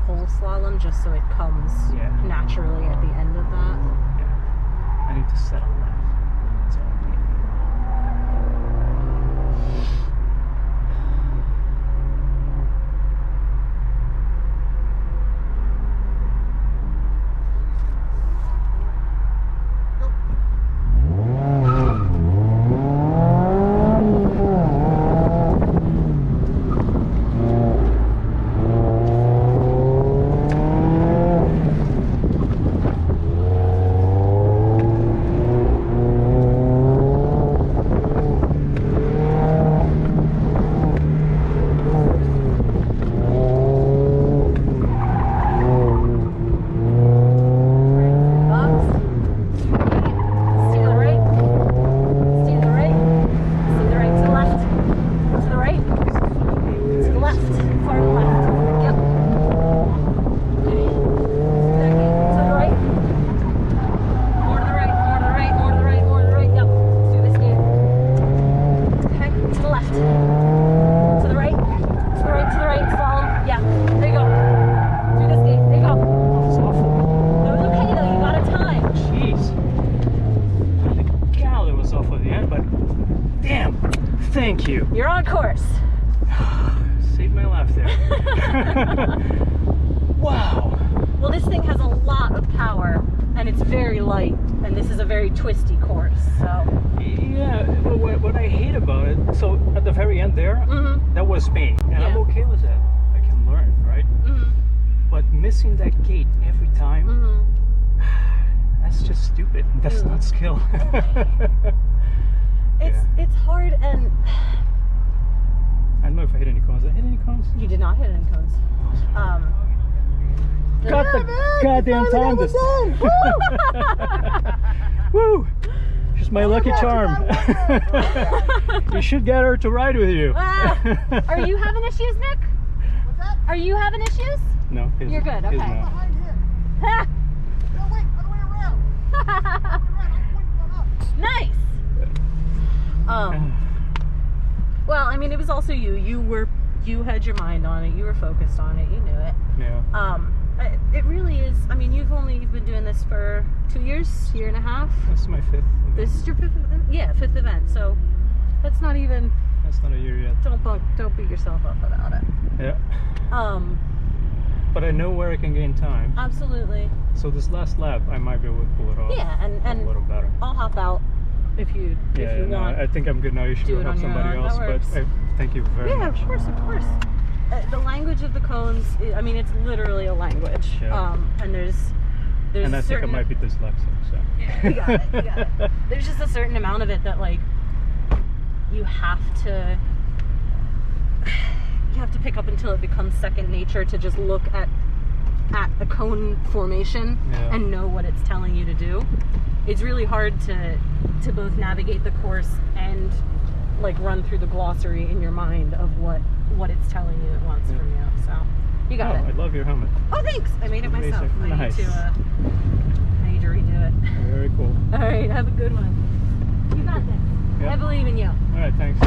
whole slalom just so it comes naturally at the end of that. Yeah. I need to settle that. That's all I need. Thank you. You're on course. Saved my life there. Wow. Well, this thing has a lot of power, and it's very light, and this is a very twisty course, so. Yeah, what I hate about it, so at the very end there, that was me, and I'm okay with that. I can learn, right? But missing that gate every time, that's just stupid. That's not skill. It's hard, and I don't know if I hit any cones. Did I hit any cones? You did not hit any cones. Got the goddamn time this time. Woo! She's my lucky charm. You should get her to ride with you. Are you having issues, Nick? What's that? Are you having issues? No. You're good. Okay. Behind him. No, wait, other way around. Nice. Well, I mean, it was also you. You had your mind on it. You were focused on it. You knew it. Yeah. It really is. I mean, you've been doing this for 2 years, year and a half. This is my 5th event. This is your 5th event? Yeah, 5th event. So that's not even. That's not a year yet. Don't beat yourself up about it. Yeah. But I know where I can gain time. Absolutely. So this last lap, I might be able to pull it off. Yeah, and a little better. I'll hop out if you want. I think I'm good now. You should help somebody else. But thank you very much. Yeah, of course. The language of the cones. I mean, it's literally a language. Yeah. And there's. And I think I might be dyslexic. So. Yeah, you got it. There's just a certain amount of it that you have to pick up until it becomes second nature to just look at the cone formation and know what it's telling you to do. It's really hard to both navigate the course and run through the glossary in your mind of what it's telling you it wants from you. So you got it. I love your helmet. Oh, thanks. I made it myself. Nice. I need to redo it. Very cool. All right, have a good one. You got this. Yep. I believe in you. All right, thanks.